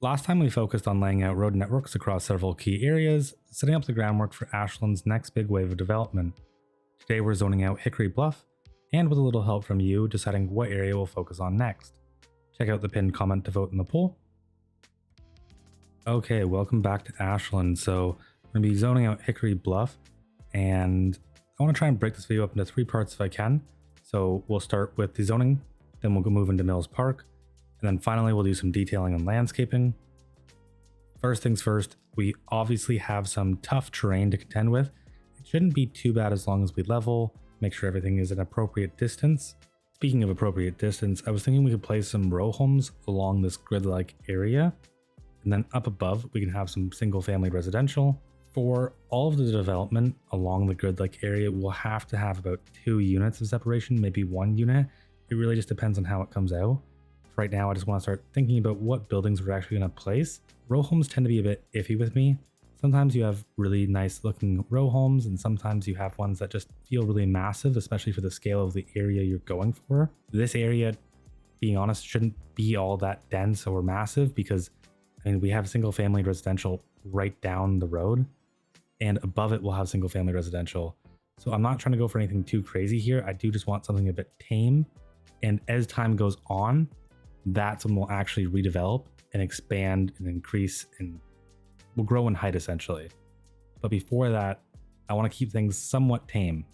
Last time we focused on laying out road networks across several key areas, setting up the groundwork for Ashland's next big wave of development. Today we're zoning out Hickory Bluff, and with a little help from you, deciding what area we'll focus on next. Check out the pinned comment to vote in the poll. Okay, welcome back to Ashland. So we're going to be zoning out Hickory Bluff, and I want to try and break this video up into 3 parts if I can. So we'll start with the zoning, then we'll go move into Mills Park, and then finally we'll do some detailing and landscaping. First things first, we obviously have some tough terrain to contend with. It shouldn't be too bad as long as we level, make sure everything is an appropriate distance. Speaking of appropriate distance, I was thinking we could place some row homes along this grid-like area, and then up above we can have some single-family residential. For all of the development along the grid-like area, we'll have to have about 2 units of separation, maybe 1 unit. It really just depends on how it comes out. Right now, I just want to start thinking about what buildings we're actually going to place. Row homes tend to be a bit iffy with me. Sometimes you have really nice looking row homes, and sometimes you have ones that just feel really massive, especially for the scale of the area you're going for. This area, being honest, shouldn't be all that dense or massive because, I mean, we have single family residential right down the road, and above it we'll have single family residential. So I'm not trying to go for anything too crazy here. I do just want something a bit tame, and as time goes on, that's when we'll actually redevelop and expand and increase, and we'll grow in height essentially. But before that, I want to keep things somewhat tame.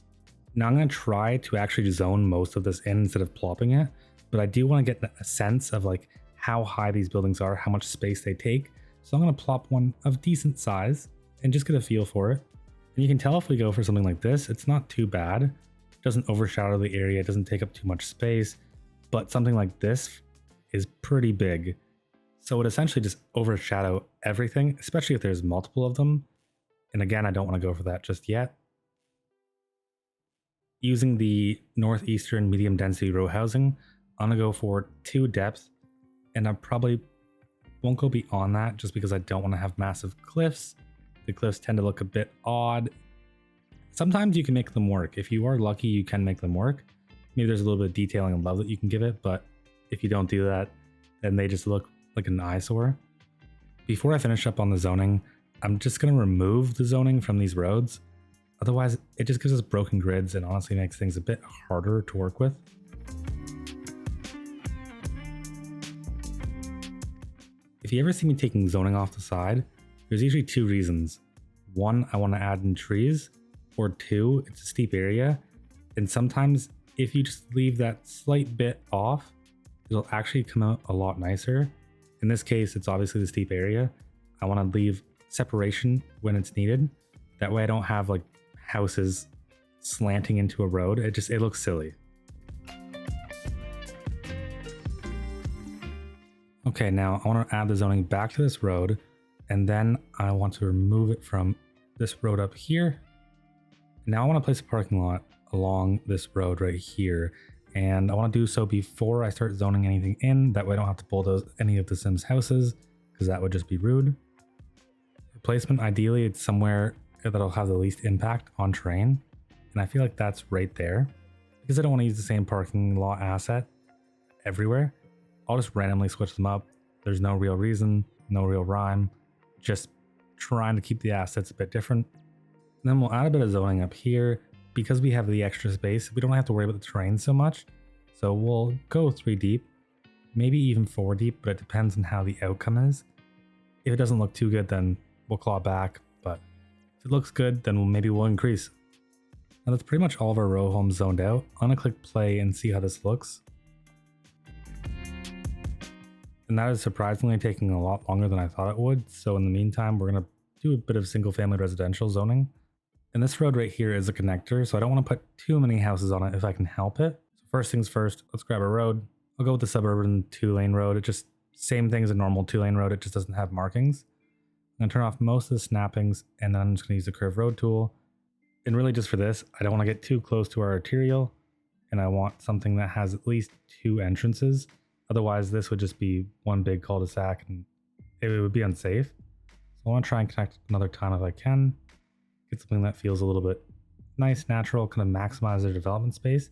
Now I'm going to try to actually zone most of this in instead of plopping it, but I do want to get a sense of like how high these buildings are, how much space they take. So I'm going to plop one of decent size and just get a feel for it. And you can tell if we go for something like this, it's not too bad. It doesn't overshadow the area, it doesn't take up too much space, but something like this is pretty big. So it essentially just overshadow everything, especially if there's multiple of them. And again, I don't want to go for that just yet. Using the northeastern medium density row housing, I'm gonna go for 2 depth, and I probably won't go beyond that just because I don't want to have massive cliffs. The cliffs tend to look a bit odd. Sometimes you can make them work. If you are lucky, you can make them work. Maybe there's a little bit of detailing and love that you can give it, but if you don't do that, then they just look like an eyesore. Before I finish up on the zoning, I'm just going to remove the zoning from these roads. Otherwise, it just gives us broken grids and honestly makes things a bit harder to work with. If you ever see me taking zoning off the side, there's usually 2 reasons. 1, I want to add in trees, or 2, it's a steep area. And sometimes if you just leave that slight bit off, it'll actually come out a lot nicer. In this case, it's obviously the steep area. I want to leave separation when it's needed. That way I don't have like houses slanting into a road. It looks silly. Okay, now I want to add the zoning back to this road, and then I want to remove it from this road up here. Now I want to place a parking lot along this road right here. And I want to do so before I start zoning anything in. That way I don't have to bulldoze any of the Sims houses, because that would just be rude. Placement, ideally, it's somewhere that'll have the least impact on terrain. And I feel like that's right there. Because I don't want to use the same parking lot asset everywhere, I'll just randomly switch them up. There's no real reason, no real rhyme. Just trying to keep the assets a bit different. And then we'll add a bit of zoning up here. Because we have the extra space, we don't have to worry about the terrain so much. So we'll go 3 deep, maybe even 4 deep, but it depends on how the outcome is. If it doesn't look too good, then we'll claw back, but if it looks good, then maybe we'll increase. Now that's pretty much all of our row homes zoned out. I'm gonna click play and see how this looks. And that is surprisingly taking a lot longer than I thought it would. So in the meantime, we're gonna do a bit of single family residential zoning. And this road right here is a connector, so I don't want to put too many houses on it if I can help it. So first things first, let's grab a road. I'll go with the suburban 2-lane road. It just, same thing as a normal 2-lane road, it just doesn't have markings. I'm going to turn off most of the snappings, and then I'm just going to use the curve road tool. And really just for this, I don't want to get too close to our arterial, and I want something that has at least 2 entrances. Otherwise, this would just be one big cul-de-sac, and it would be unsafe. So I want to try and connect another time if I can. Get something that feels a little bit nice, natural, kind of maximize their development space.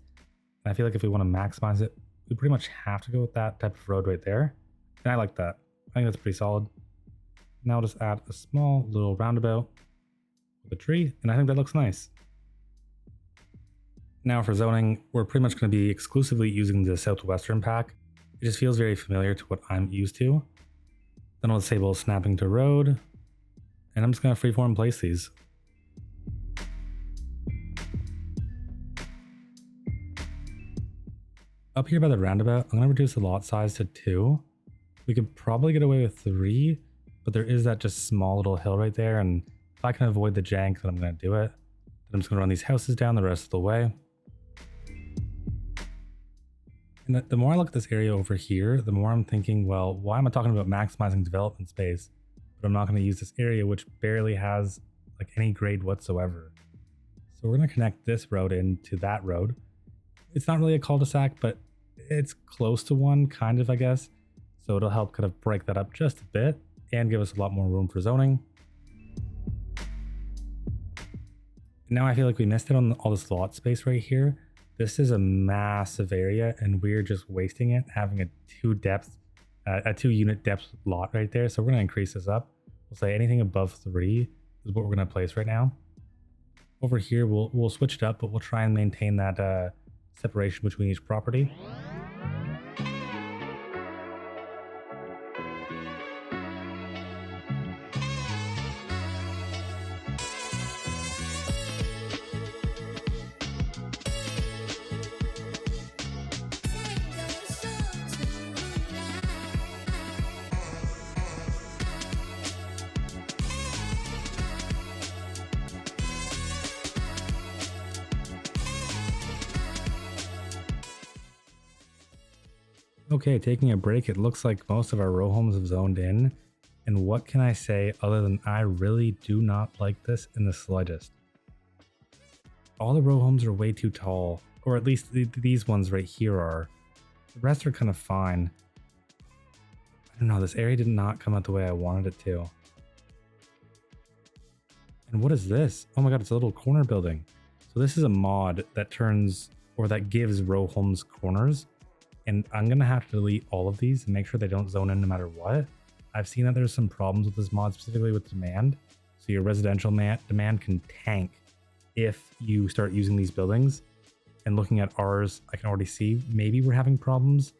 And I feel like if we want to maximize it, we pretty much have to go with that type of road right there. And I like that. I think that's pretty solid. Now I'll just add a small little roundabout with a tree, and I think that looks nice. Now for zoning, we're pretty much going to be exclusively using the Southwestern pack. It just feels very familiar to what I'm used to. Then I'll disable snapping to road, and I'm just going to freeform place these. Up here by the roundabout, I'm going to reduce the lot size to 2. We could probably get away with 3, but there is that just small little hill right there, and if I can avoid the jank, then I'm going to do it. Then I'm just going to run these houses down the rest of the way. And the more I look at this area over here, the more I'm thinking, well, why am I talking about maximizing development space, but I'm not going to use this area which barely has like any grade whatsoever. So we're going to connect this road into that road. It's not really a cul-de-sac, but it's close to one, kind of, I guess. So it'll help kind of break that up just a bit and give us a lot more room for zoning. Now I feel like we missed it on all this lot space right here. This is a massive area and we're just wasting it, having a 2 unit depth lot right there. So we're going to increase this up. We'll say anything above 3 is what we're going to place right now. Over here, we'll switch it up, but we'll try and maintain that separation between each property. Okay, taking a break, it looks like most of our row homes have zoned in. And what can I say other than I really do not like this in the slightest. All the row homes are way too tall, or at least these ones right here are. The rest are kind of fine. I don't know, this area did not come out the way I wanted it to. And what is this? Oh my god, it's a little corner building. So this is a mod that turns, or that gives row homes corners. And I'm going to have to delete all of these and make sure they don't zone in no matter what. I've seen that there's some problems with this mod, specifically with demand. So your residential demand can tank if you start using these buildings. And looking at ours, I can already see maybe we're having problems.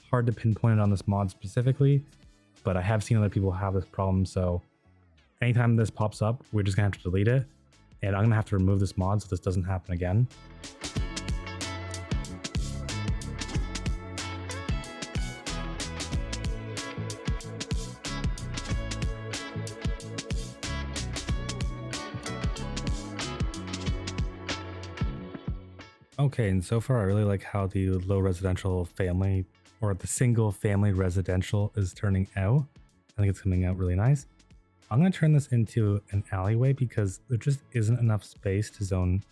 Hard to pinpoint it on this mod specifically, but I have seen other people have this problem. So anytime this pops up, we're just going to have to delete it. And I'm going to have to remove this mod so this doesn't happen again. Okay, and so far I really like how the low residential family, or the single family residential, is turning out. I think it's coming out really nice. I'm going to turn this into an alleyway because there just isn't enough space to zone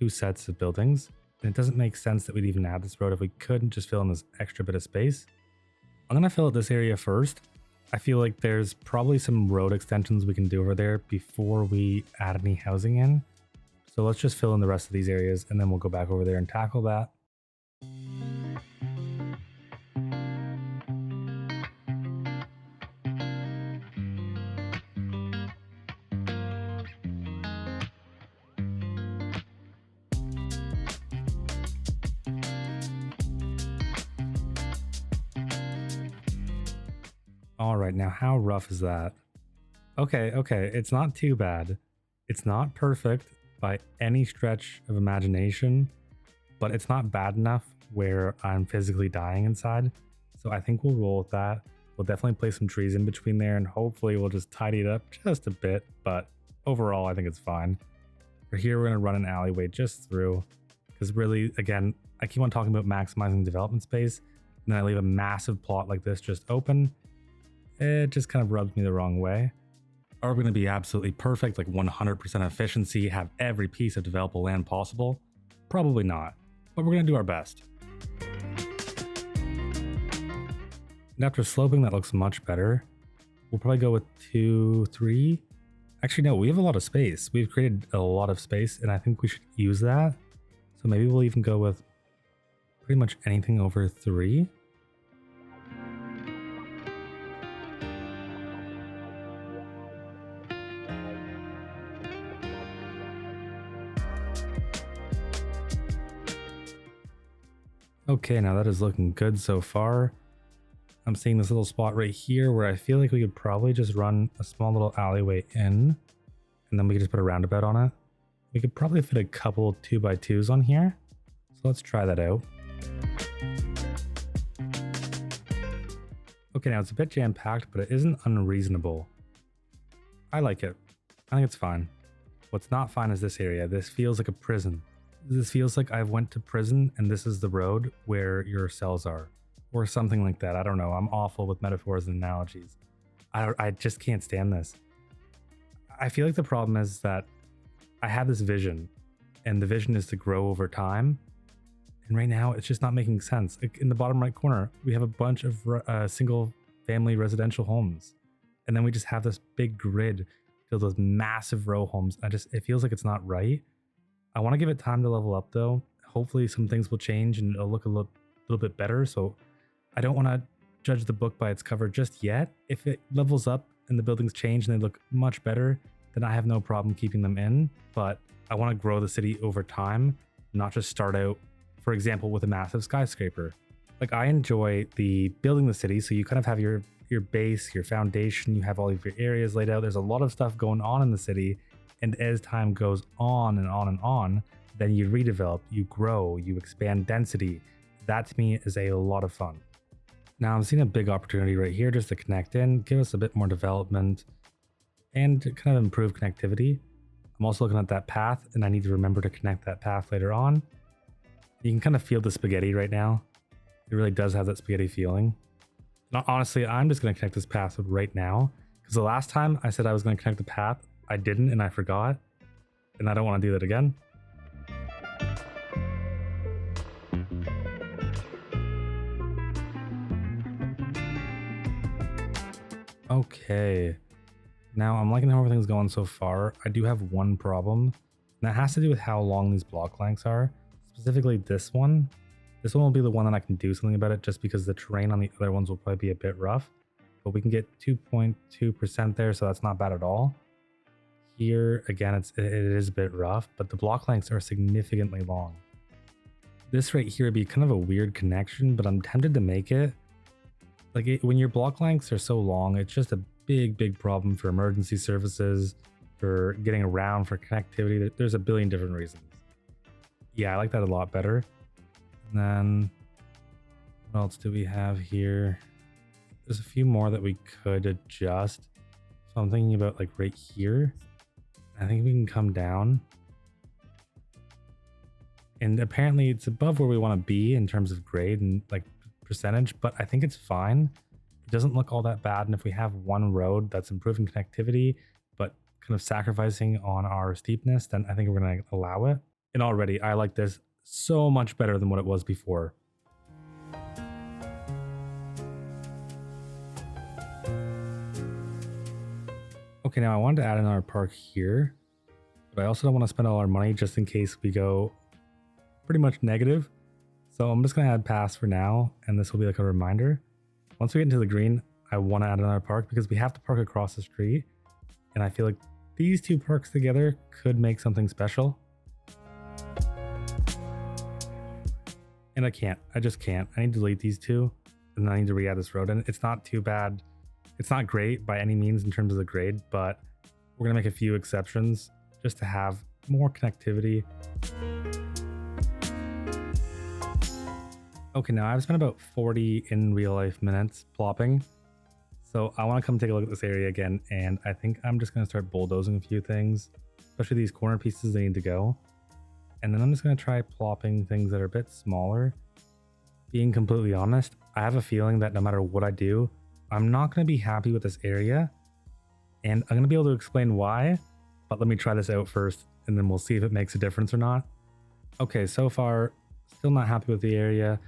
2 sets of buildings. And it doesn't make sense that we'd even add this road if we couldn't just fill in this extra bit of space. I'm going to fill out this area first. I feel like there's probably some road extensions we can do over there before we add any housing in. So let's just fill in the rest of these areas and then we'll go back over there and tackle that. All right, now how rough is that? Okay, it's not too bad. It's not perfect by any stretch of imagination, but it's not bad enough where I'm physically dying inside. So I think we'll roll with that. We'll definitely place some trees in between there and hopefully we'll just tidy it up just a bit, but overall I think it's fine. For here we're going to run an alleyway just through, because really, again, I keep on talking about maximizing development space and then I leave a massive plot like this just open. It just kind of rubs me the wrong way. Are we going to be absolutely perfect, like 100% efficiency, have every piece of developable land possible? Probably not, but we're going to do our best. And after sloping, that looks much better. We'll probably go with 2, 3. Actually, no, we have a lot of space. We've created a lot of space, and I think we should use that. So maybe we'll even go with pretty much anything over 3. Okay, now that is looking good so far. I'm seeing this little spot right here where I feel like we could probably just run a small little alleyway in, and then we could just put a roundabout on it. We could probably fit a couple 2x2s on here. So let's try that out. Okay, now it's a bit jam-packed, but it isn't unreasonable. I like it. I think it's fine. What's not fine is this area. This feels like a prison. This feels like I went to prison and this is the road where your cells are. Or something like that. I don't know. I'm awful with metaphors and analogies. I just can't stand this. I feel like the problem is that I have this vision, and the vision is to grow over time. And right now, it's just not making sense. Like in the bottom right corner, we have a bunch of single family residential homes. And then we just have this big grid filled with massive row homes. It feels like it's not right. I want to give it time to level up though. Hopefully some things will change and it'll look a little bit better. So I don't want to judge the book by its cover just yet. If it levels up and the buildings change and they look much better, then I have no problem keeping them in. But I want to grow the city over time, not just start out, for example, with a massive skyscraper. Like I enjoy the building the city. So you kind of have your base, your foundation, you have all of your areas laid out. There's a lot of stuff going on in the city. And as time goes on and on and on, then you redevelop, you grow, you expand density. That to me is a lot of fun. Now I'm seeing a big opportunity right here just to connect in, give us a bit more development, and to kind of improve connectivity. I'm also looking at that path, and I need to remember to connect that path later on. You can kind of feel the spaghetti right now. It really does have that spaghetti feeling. Now, honestly, I'm just going to connect this path right now, because the last time I said I was going to connect the path, I didn't and I forgot, and I don't want to do that again. Okay, now I'm liking how everything's going so far. I do have one problem, and that has to do with how long these block lengths are. Specifically this one. This one will be the one that I can do something about it just because the terrain on the other ones will probably be a bit rough. But we can get 2.2% there, so that's not bad at all. Here, again, it is a bit rough, but the block lengths are significantly long. This right here would be kind of a weird connection, but I'm tempted to make it. When your block lengths are so long, it's just a big problem for emergency services, for getting around, for connectivity. There's a billion different reasons. Yeah, I like that a lot better. And then what else do we have here? There's a few more that we could adjust. So I'm thinking about like right here. I think we can come down. And apparently it's above where we want to be in terms of grade and like percentage, but I think it's fine. It doesn't look all that bad. And if we have one road that's improving connectivity, but kind of sacrificing on our steepness, then I think we're going to allow it. And already I like this so much better than what it was before. Okay, now I wanted to add another park here, but I also don't want to spend all our money just in case we go pretty much negative. So I'm just going to add pass for now, and this will be like a reminder. Once we get into the green, I want to add another park because we have to park across the street. And I feel like these two parks together could make something special. And I can't. I just can't. I need to delete these two, and then I need to re-add this road. And it's not too bad. It's not great by any means in terms of the grade, but we're going to make a few exceptions just to have more connectivity. Okay, now I've spent about 40 in real life minutes plopping. So I want to come take a look at this area again, and I think I'm just going to start bulldozing a few things, especially these corner pieces they need to go. And then I'm just going to try plopping things that are a bit smaller. Being completely honest, I have a feeling that no matter what I do, I'm not going to be happy with this area. And I'm going to be able to explain why, but let me try this out first, and then we'll see if it makes a difference or not. Okay, so far, still not happy with the area.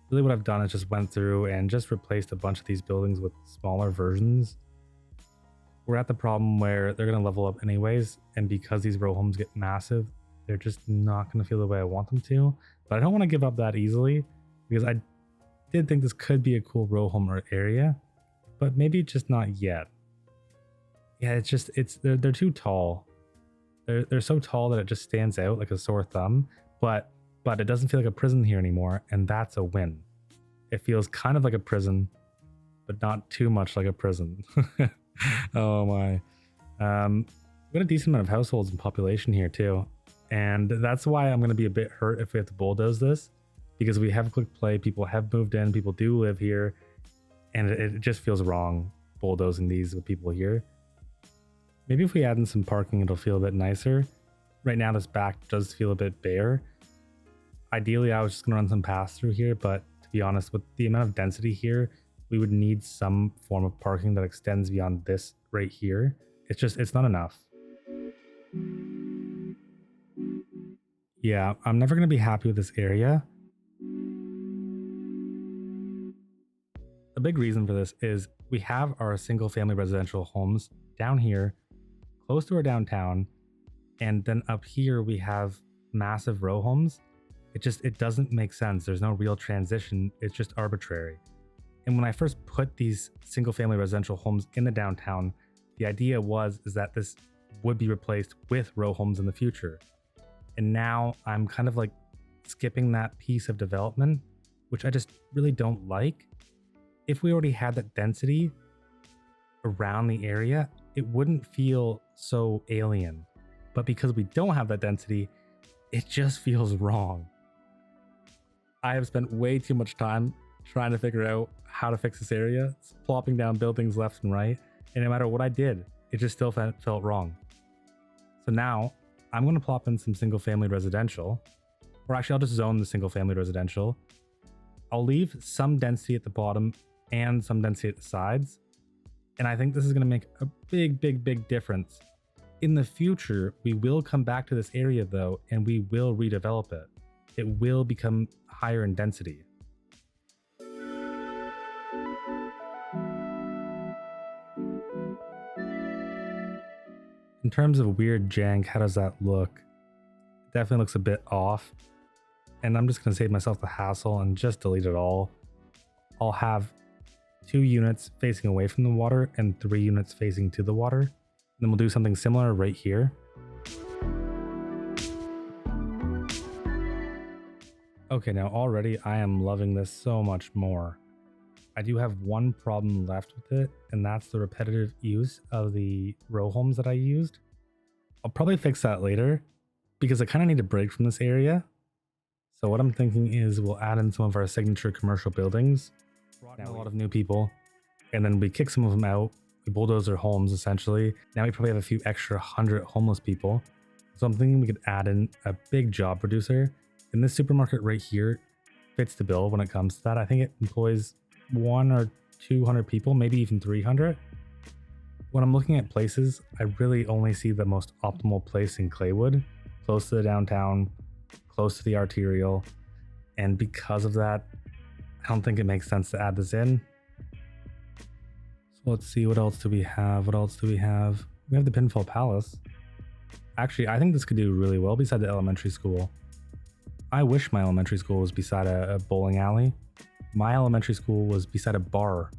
Really what I've done is just went through and just replaced a bunch of these buildings with smaller versions. We're at the problem where they're going to level up anyways, and because these row homes get massive, they're just not going to feel the way I want them to. But I don't want to give up that easily, because I did think this could be a cool row home area, but maybe just not yet. Yeah, they're too tall. They're so tall that it just stands out like a sore thumb. But but it doesn't feel like a prison here anymore, and that's a win. It feels kind of like a prison, but not too much like a prison. Oh my. We got a decent amount of households and population here too, and that's why I'm going to be a bit hurt if we have to bulldoze this, because we have quick play, people have moved in, people do live here, and it just feels wrong bulldozing these with people here. Maybe if we add in some parking, it'll feel a bit nicer. Right now this back does feel a bit bare. Ideally I was just going to run some pass through here, but to be honest, with the amount of density here, we would need some form of parking that extends beyond this right here. It's not enough. Yeah, I'm never going to be happy with this area. A big reason for this is we have our single family residential homes down here, close to our downtown, and then up here we have massive row homes. It doesn't make sense. There's no real transition. It's just arbitrary. And when I first put these single family residential homes in the downtown, the idea is that this would be replaced with row homes in the future. And now I'm kind of like skipping that piece of development, which I just really don't like. If we already had that density around the area, it wouldn't feel so alien. But because we don't have that density, it just feels wrong. I have spent way too much time trying to figure out how to fix this area. It's plopping down buildings left and right, and no matter what I did, it just still felt wrong. So now I'm going to plop in some single family residential, or actually I'll just zone the single family residential. I'll leave some density at the bottom and some density at the sides, and I think this is going to make a big difference. In the future, we will come back to this area though, and we will redevelop it. It will become higher in density. In terms of weird jank, how does that look? It definitely looks a bit off. And I'm just going to save myself the hassle and just delete it all. I'll have 2 units facing away from the water and 3 units facing to the water. And then we'll do something similar right here. Okay, now already I am loving this so much more. I do have one problem left with it, and that's the repetitive use of the row homes that I used. I'll probably fix that later because I kind of need a break from this area. So what I'm thinking is we'll add in some of our signature commercial buildings, brought in a lot of new people, and then we kick some of them out. We bulldoze their homes essentially. Now we probably have a few extra 100 homeless people. So I'm thinking we could add in a big job producer. And this supermarket right here fits the bill when it comes to that. I think it employs 100 or 200 people, maybe even 300. When I'm looking at places, I really only see the most optimal place in Claywood, close to the downtown, close to the arterial. And because of that, I don't think it makes sense to add this in. So let's see, what else do we have? We have the Pinfall Palace. Actually, I think this could do really well beside the elementary school. I wish my elementary school was beside a bowling alley. My elementary school was beside a bar.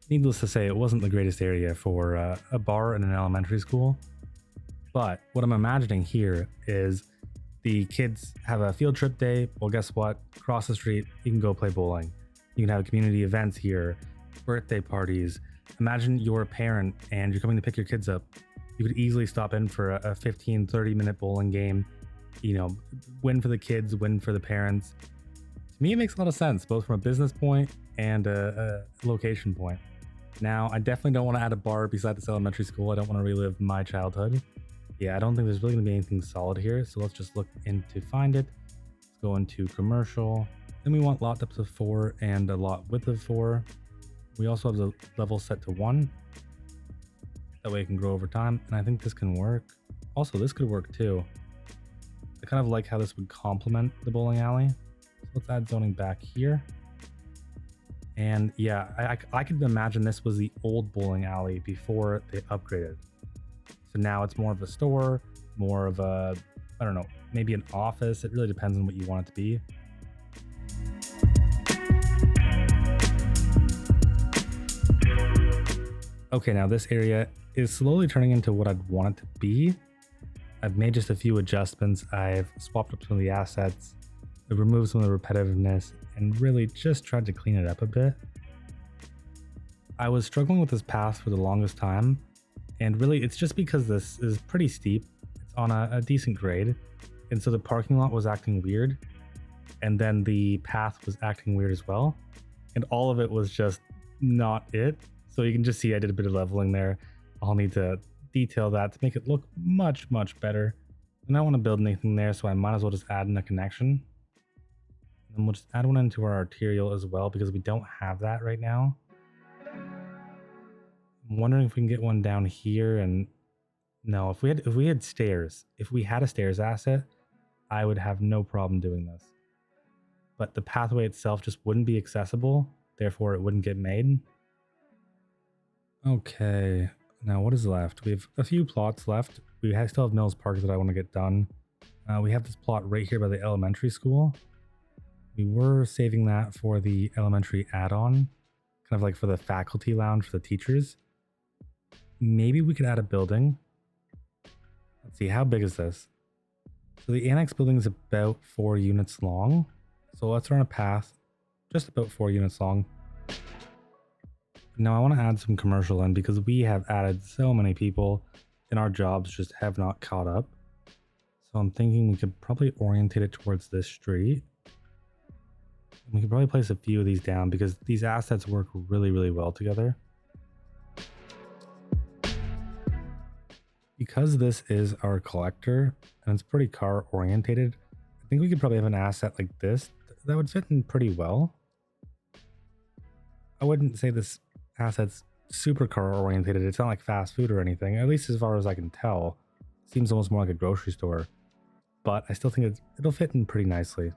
Needless to say, it wasn't the greatest area for a bar in an elementary school. But what I'm imagining here is the kids have a field trip day. Well, guess what? Across the street, you can go play bowling. You can have community events here, birthday parties. Imagine you're a parent and you're coming to pick your kids up. You could easily stop in for a 15, 30-minute bowling game. You know, win for the kids, win for the parents. To me, it makes a lot of sense, both from a business point and a location point. Now, I definitely don't want to add a bar beside this elementary school. I don't want to relive my childhood. Yeah, I don't think there's really going to be anything solid here. So let's just look in to find it. Let's go into commercial. Then we want lot depth of 4 and a lot width of 4. We also have the level set to 1. That way it can grow over time. And I think this can work. Also, this could work too. I kind of like how this would complement the bowling alley. So let's add zoning back here. And yeah, I could imagine this was the old bowling alley before they upgraded. So now it's more of a store, more of a, I don't know, maybe an office. It really depends on what you want it to be. Okay, now this area is slowly turning into what I'd want it to be. I've made just a few adjustments. I've swapped up some of the assets. It removed some of the repetitiveness and really just tried to clean it up a bit. I was struggling with this path for the longest time, and really it's just because this is pretty steep. It's on a decent grade, and so the parking lot was acting weird, and then the path was acting weird as well, and all of it was just not it. So you can just see I did a bit of leveling there. I'll need to detail that to make it look much better. And I don't want to build anything there, so I might as well just add in a connection. And we'll just add one into our arterial as well, because we don't have that right now. I'm wondering if we can get one down here. And no, if we had stairs, if we had a stairs asset, I would have no problem doing this. But the pathway itself just wouldn't be accessible, therefore it wouldn't get made. Okay, now what is left? We have a few plots left. We still have Mills Park that I want to get done. We have this plot right here by the elementary school. We were saving that for the elementary add-on, kind of like for the faculty lounge for the teachers. Maybe we could add a building. Let's see, how big is this? So the annex building is about 4 units long. So let's run a path just about 4 units long. Now I want to add some commercial in because we have added so many people and our jobs just have not caught up. So I'm thinking we could probably orientate it towards this street. We could probably place a few of these down because these assets work really well together. Because this is our collector and it's pretty car orientated, I think we could probably have an asset like this that would fit in pretty well. I wouldn't say this asset's super car orientated. It's not like fast food or anything, at least as far as I can tell. It seems almost more like a grocery store, but I still think it'll fit in pretty nicely.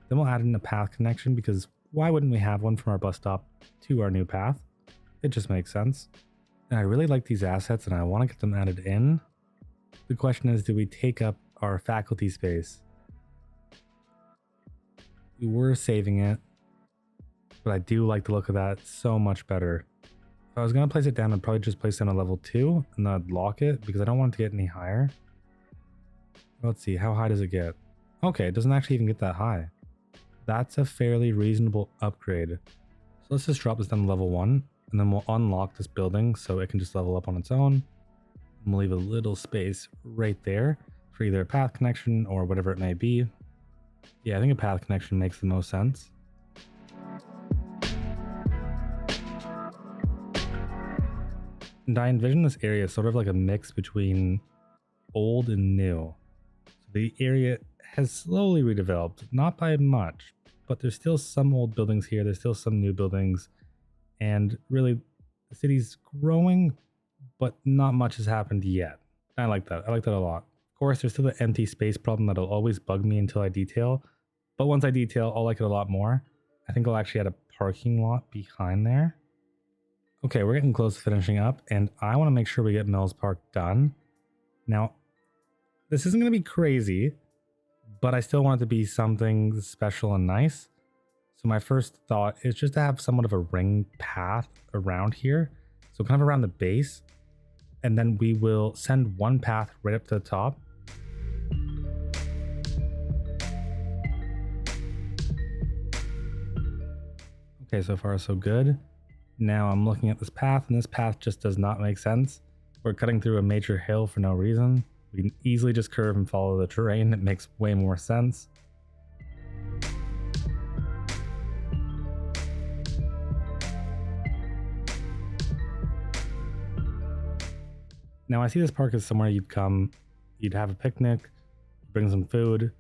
Then we'll add in a path connection because why wouldn't we have one from our bus stop to our new path? It just makes sense. And I really like these assets and I want to get them added in. The question is, do we take up our faculty space? We were saving it, but I do like the look of that so much better. If I was going to place it down, I'd probably just place it on a level 2 and then I'd lock it because I don't want it to get any higher. Let's see, how high does it get? Okay, it doesn't actually even get that high. That's a fairly reasonable upgrade. So let's just drop this down to level 1 and then we'll unlock this building so it can just level up on its own. And we'll leave a little space right there for either a path connection or whatever it may be. Yeah, I think a path connection makes the most sense. And I envision this area sort of like a mix between old and new. So the area has slowly redeveloped, not by much, but there's still some old buildings here, there's still some new buildings, and really the city's growing, but not much has happened yet. I like that. I like that a lot. Of course, there's still the empty space problem that'll always bug me until I detail, but once I detail, I'll like it a lot more. I think I'll actually add a parking lot behind there. Okay, we're getting close to finishing up, and I want to make sure we get Mills Park done. Now, this isn't going to be crazy, but I still want it to be something special and nice. So my first thought is just to have somewhat of a ring path around here. So kind of around the base, and then we will send one path right up to the top. Okay, so far so good. Now I'm looking at this path, and this path just does not make sense. We're cutting through a major hill for no reason. We can easily just curve and follow the terrain. It makes way more sense. Now I see this park as somewhere you'd come, you'd have a picnic, bring some food,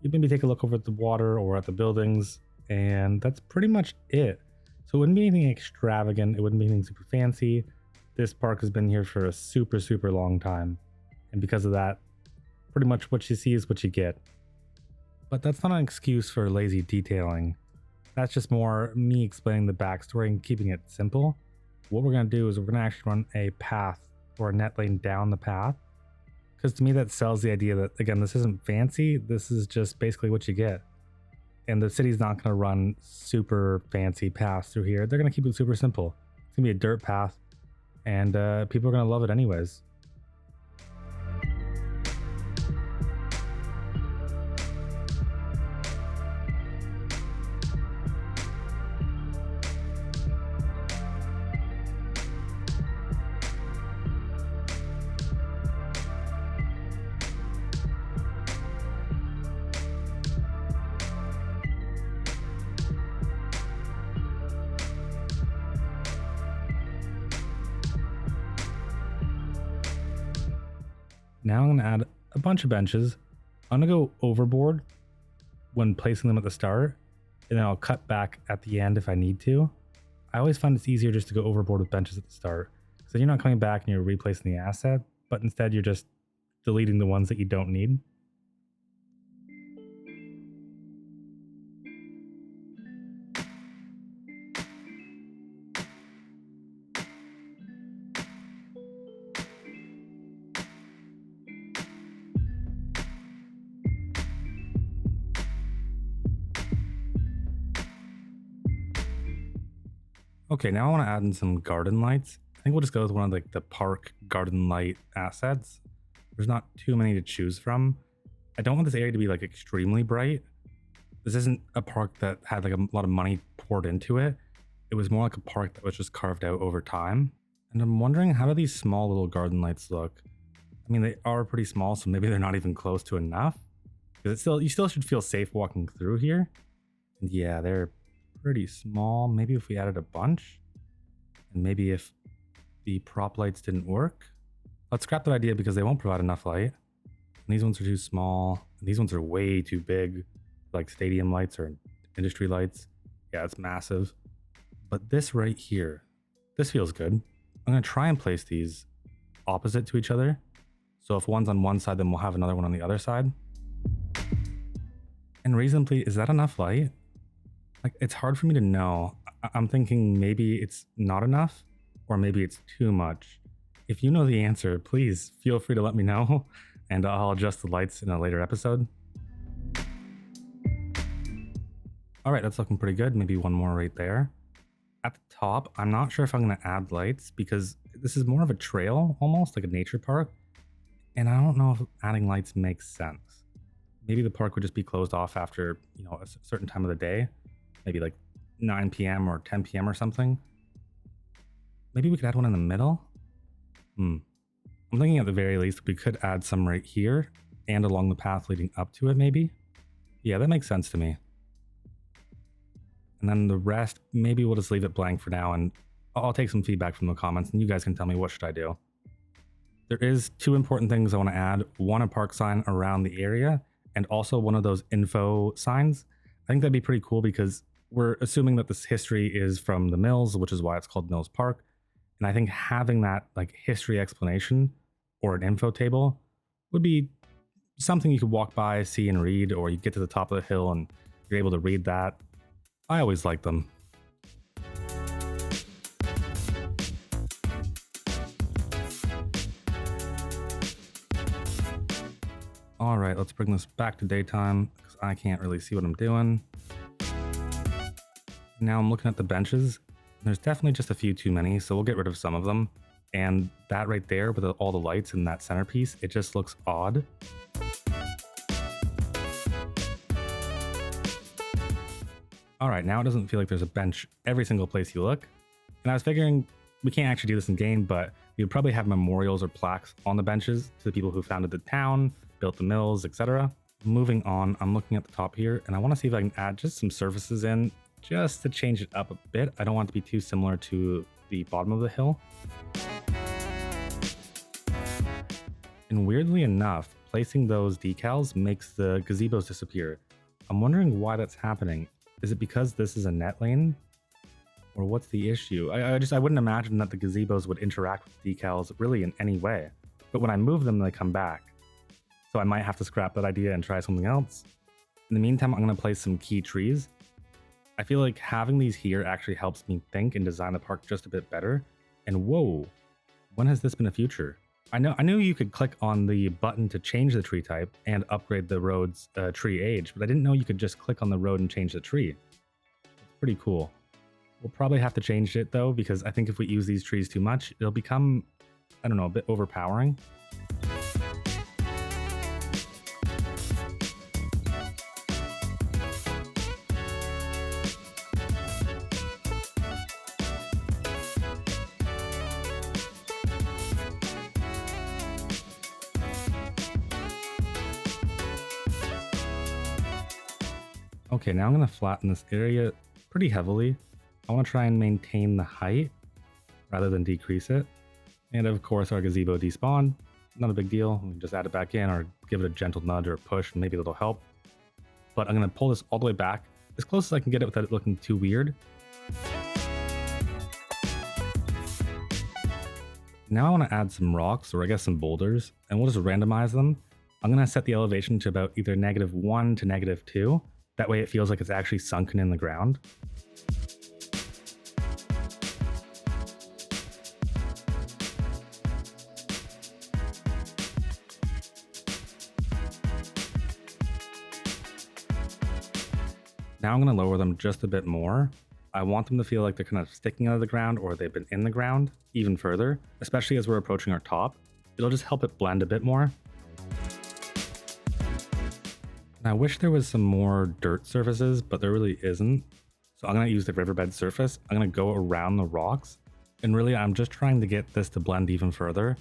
you'd maybe take a look over at the water or at the buildings, and that's pretty much it. So it wouldn't be anything extravagant, it wouldn't be anything super fancy. This park has been here for a super long time, and because of that, pretty much what you see is what you get. But that's not an excuse for lazy detailing. That's just more me explaining the backstory and keeping it simple. What we're going to do is we're going to actually run a path or a net lane down the path, because to me that sells the idea that, again, this isn't fancy, this is just basically what you get. And the city's not going to run super fancy paths through here. They're going to keep it super simple. It's going to be a dirt path, and people are going to love it anyways. Now I'm going to add a bunch of benches. I'm going to go overboard when placing them at the start, and then I'll cut back at the end if I need to. I always find it's easier just to go overboard with benches at the start, because then you're not coming back and you're replacing the asset, but instead you're just deleting the ones that you don't need. Okay, now I want to add in some garden lights. I think we'll just go with one of like the park garden light assets. There's not too many to choose from. I don't want this area to be like extremely bright. This isn't a park that had like a lot of money poured into it. It was more like a park that was just carved out over time. And I'm wondering, how do these small little garden lights look? I mean, they are pretty small, so maybe they're not even close to enough. Because you still should feel safe walking through here. And yeah, they're pretty small. Maybe if we added a bunch, and maybe if the prop lights didn't work. Let's scrap that idea because they won't provide enough light. And these ones are too small. And these ones are way too big, like stadium lights or industry lights. Yeah, it's massive. But this right here, this feels good. I'm going to try and place these opposite to each other. So if one's on one side, then we'll have another one on the other side. And reasonably, is that enough light? Like, it's hard for me to know. I'm thinking maybe it's not enough, or maybe it's too much. If you know the answer, please feel free to let me know, and I'll adjust the lights in a later episode. All right, that's looking pretty good. Maybe one more right there. At the top, I'm not sure if I'm going to add lights because this is more of a trail, almost like a nature park. And I don't know if adding lights makes sense. Maybe the park would just be closed off after, a certain time of the day. Maybe like 9 p.m. or 10 p.m. or something. Maybe we could add one in the middle. I'm thinking at the very least we could add some right here and along the path leading up to it maybe. Yeah, that makes sense to me. And then the rest, maybe we'll just leave it blank for now, and I'll take some feedback from the comments and you guys can tell me what should I do. There is two important things I want to add. One, a park sign around the area, and also one of those info signs. I think that'd be pretty cool because we're assuming that this history is from the Mills, which is why it's called Mills Park. And I think having that like history explanation or an info table would be something you could walk by, see and read, or you get to the top of the hill and you're able to read that. I always like them. All right, let's bring this back to daytime because I can't really see what I'm doing. Now I'm looking at the benches. There's definitely just a few too many, so we'll get rid of some of them. And that right there with all the lights in that centerpiece, it just looks odd. All right, now it doesn't feel like there's a bench every single place you look. And I was figuring we can't actually do this in game, but we would probably have memorials or plaques on the benches to the people who founded the town, built the mills, etc. Moving on, I'm looking at the top here and I want to see if I can add just some surfaces in just to change it up a bit. I don't want it to be too similar to the bottom of the hill. And weirdly enough, placing those decals makes the gazebos disappear. I'm wondering why that's happening. Is it because this is a net lane? Or what's the issue? I wouldn't imagine that the gazebos would interact with decals really in any way. But when I move them, they come back. So I might have to scrap that idea and try something else. In the meantime, I'm going to place some key trees. I feel like having these here actually helps me think and design the park just a bit better. And whoa, when has this been a feature? I knew you could click on the button to change the tree type and upgrade the road's tree age, but I didn't know you could just click on the road and change the tree. It's pretty cool. We'll probably have to change it though, because I think if we use these trees too much, it'll become, I don't know, a bit overpowering. Okay, now I'm going to flatten this area pretty heavily. I want to try and maintain the height rather than decrease it. And of course our gazebo despawned. not a big deal. We can just add it back in or give it a gentle nudge or a push, and maybe it'll help. But I'm going to pull this all the way back as close as I can get it without it looking too weird. Now I want to add some rocks, or I guess some boulders, and we'll just randomize them. I'm going to set the elevation to about either -1 to -2. That way it feels like it's actually sunken in the ground. Now I'm going to lower them just a bit more. I want them to feel like they're kind of sticking out of the ground, or they've been in the ground even further, especially as we're approaching our top. It'll just help it blend a bit more. And I wish there was some more dirt surfaces, but there really isn't. So I'm going to use the riverbed surface. I'm going to go around the rocks. And really, I'm just trying to get this to blend even further.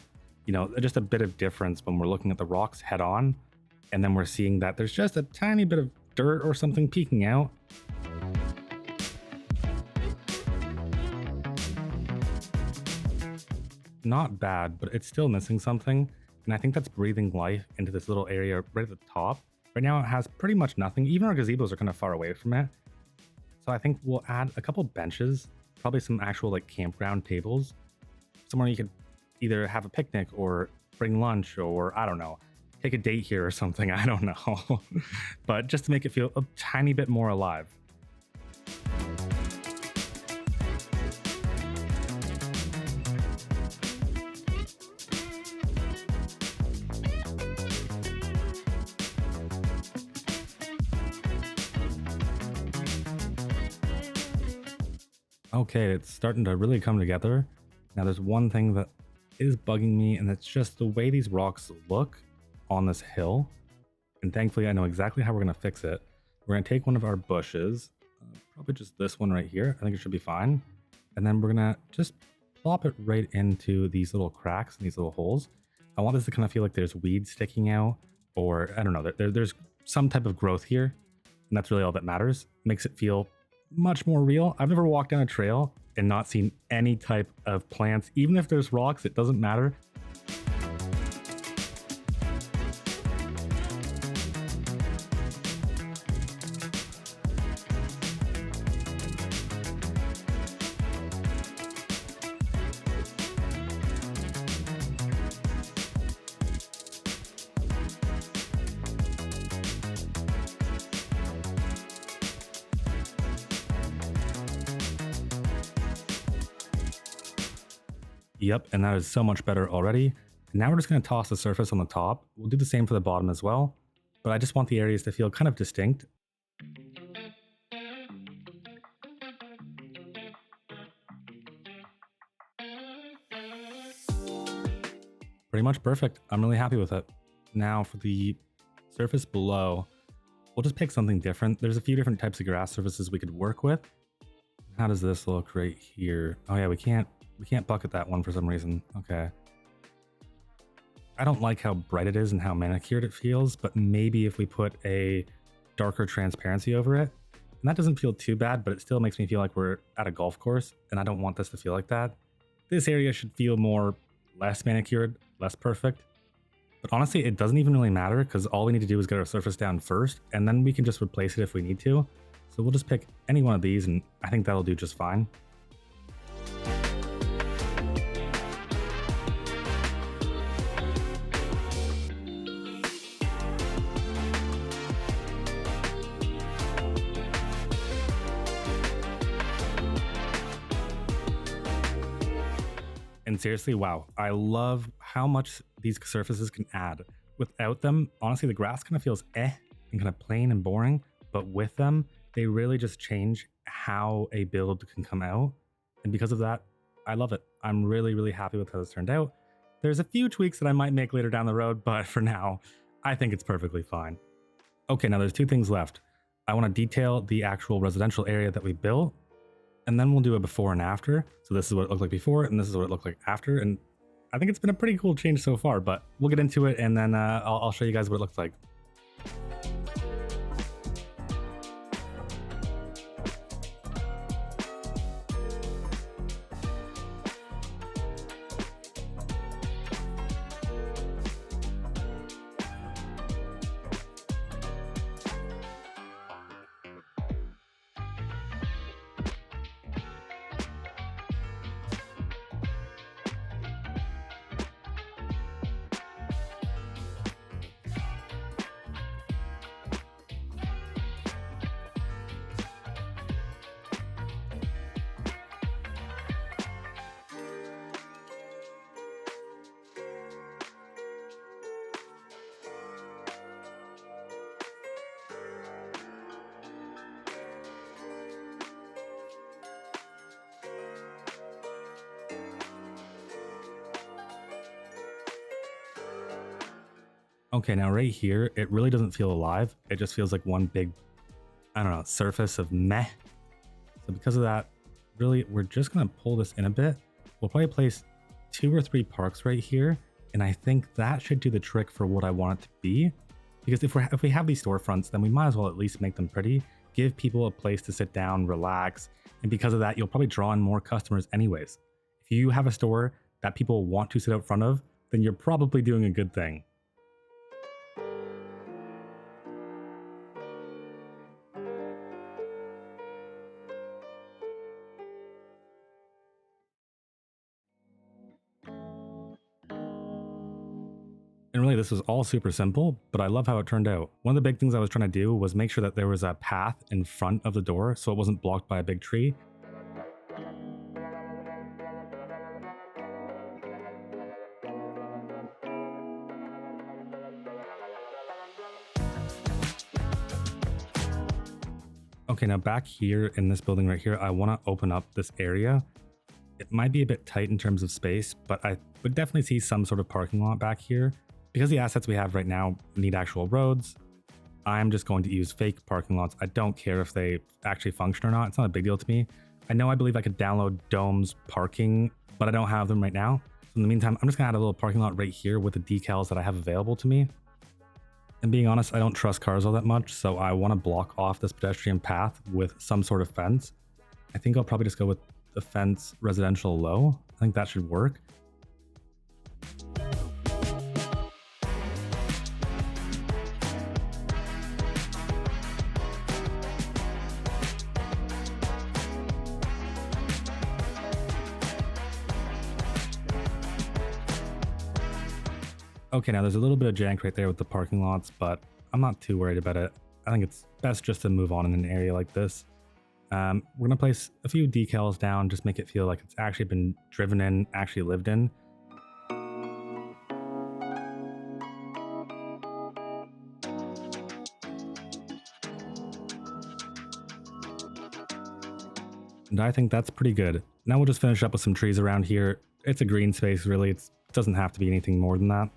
You know, just a bit of difference when we're looking at the rocks head on. And then we're seeing that there's just a tiny bit of dirt or something peeking out. Not bad, but it's still missing something. And I think that's breathing life into this little area right at the top. Right now it has pretty much nothing. Even our gazebos are kind of far away from it. So I think we'll add a couple benches, probably some actual like campground tables, somewhere you could either have a picnic or bring lunch, or I don't know, take a date here or something. I don't know. But just to make it feel a tiny bit more alive. Okay, it's starting to really come together. Now there's one thing that is bugging me, and it's just the way these rocks look on this hill. And thankfully I know exactly how we're going to fix it. We're going to take one of our bushes, probably just this one right here. I think it should be fine. And then we're going to just plop it right into these little cracks and these little holes. I want this to kind of feel like there's weeds sticking out, or I don't know, there's some type of growth here. And that's really all that matters. Makes it feel much more real. I've never walked down a trail and not seen any type of plants. Even if there's rocks, it doesn't matter. Yep, and that is so much better already. And now we're just going to toss the surface on the top. We'll do the same for the bottom as well, but I just want the areas to feel kind of distinct. Pretty much perfect. I'm really happy with it. Now for the surface below, we'll just pick something different. There's a few different types of grass surfaces we could work with. How does this look right here? Oh yeah, we can't bucket that one for some reason. Okay. I don't like how bright it is and how manicured it feels, but maybe if we put a darker transparency over it, and that doesn't feel too bad, but it still makes me feel like we're at a golf course, and I don't want this to feel like that. This area should feel less manicured, less perfect. But honestly, it doesn't even really matter, because all we need to do is get our surface down first, and then we can just replace it if we need to. So we'll just pick any one of these, and I think that'll do just fine. And seriously, wow, I love how much these surfaces can add. Without them, honestly, the grass kind of feels and kind of plain and boring, but with them, they really just change how a build can come out. And because of that, I love it. I'm really, really happy with how this turned out. There's a few tweaks that I might make later down the road, but for now, I think it's perfectly fine. Okay, now there's two things left. I want to detail the actual residential area that we built, and then we'll do a before and after. So this is what it looked like before, and this is what it looked like after. And I think it's been a pretty cool change so far, but we'll get into it, and then I'll show you guys what it looks like. Okay, now right here, it really doesn't feel alive. It just feels like one big, I don't know, surface of meh. So because of that, really, we're just gonna pull this in a bit. We'll probably place 2 or 3 parks right here, and I think that should do the trick for what I want it to be. Because if we have these storefronts, then we might as well at least make them pretty, give people a place to sit down, relax, and because of that, you'll probably draw in more customers anyways. If you have a store that people want to sit out front of, then you're probably doing a good thing. And really, this was all super simple, but I love how it turned out. One of the big things I was trying to do was make sure that there was a path in front of the door so it wasn't blocked by a big tree. Okay, now back here in this building right here, I want to open up this area. It might be a bit tight in terms of space, but I would definitely see some sort of parking lot back here. Because the assets we have right now need actual roads, I'm just going to use fake parking lots. I don't care if they actually function or not. It's not a big deal to me. I believe I could download Dome's parking, but I don't have them right now. So in the meantime, I'm just gonna add a little parking lot right here with the decals that I have available to me. And being honest, I don't trust cars all that much, so I want to block off this pedestrian path with some sort of fence. I think I'll probably just go with the fence residential low. I think that should work. Okay, now there's a little bit of jank right there with the parking lots, but I'm not too worried about it. I think it's best just to move on in an area like this. We're gonna place a few decals down, just make it feel like it's actually been driven in, actually lived in. And I think that's pretty good. Now we'll just finish up with some trees around here. It's a green space, really. It doesn't have to be anything more than that.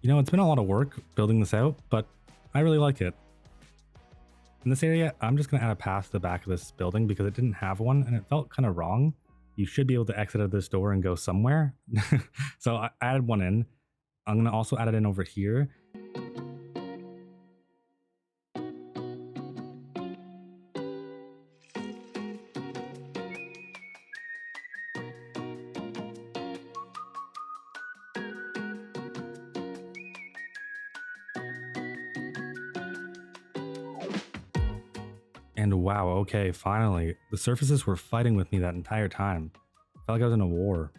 You know, it's been a lot of work building this out, but I really like it. In this area, I'm just going to add a path to the back of this building because it didn't have one and it felt kind of wrong. You should be able to exit out of this door and go somewhere. So I added one in. I'm going to also add it in over here. And wow, okay, finally. The surfaces were fighting with me that entire time. I felt like I was in a war.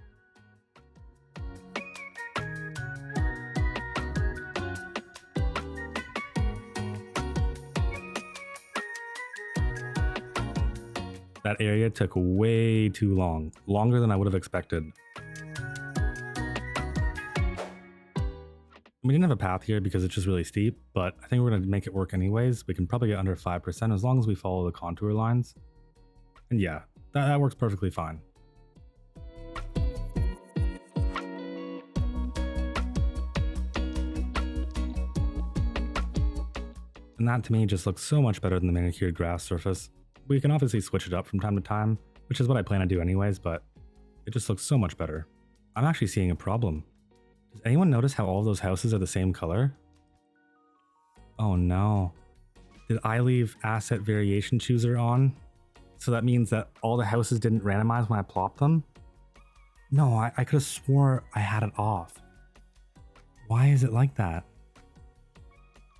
That area took way too long, longer than I would have expected. We didn't have a path here because it's just really steep, but I think we're going to make it work anyways. We can probably get under 5% as long as we follow the contour lines. And yeah, that works perfectly fine. And that to me just looks so much better than the manicured grass surface. We can obviously switch it up from time to time, which is what I plan to do anyways, but it just looks so much better. I'm actually seeing a problem. Does anyone notice how all of those houses are the same color? Oh no. Did I leave asset variation chooser on? So that means that all the houses didn't randomize when I plopped them? No, I could have swore I had it off. Why is it like that?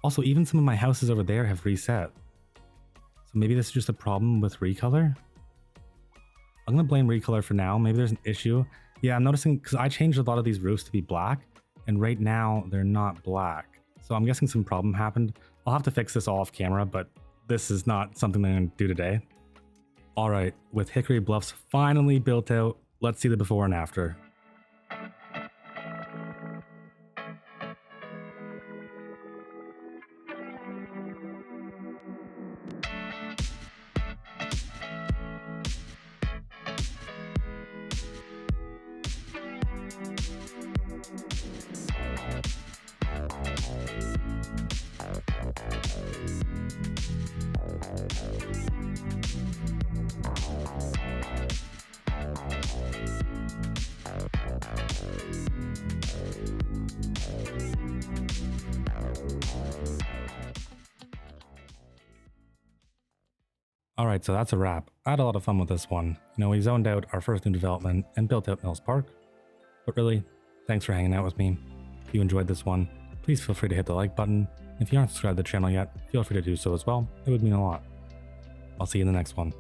Also, even some of my houses over there have reset. So maybe this is just a problem with recolor? I'm gonna blame recolor for now. Maybe there's an issue. Yeah, I'm noticing because I changed a lot of these roofs to be black, and right now they're not black. So I'm guessing some problem happened. I'll have to fix this all off camera, but this is not something I'm gonna do today. All right, with Hickory Bluffs finally built out, let's see the before and after. Alright, so that's a wrap. I had a lot of fun with this one. You know, we zoned out our first new development and built out Mills Park. But really, thanks for hanging out with me. If you enjoyed this one, please feel free to hit the like button. If you aren't subscribed to the channel yet, feel free to do so as well. It would mean a lot. I'll see you in the next one.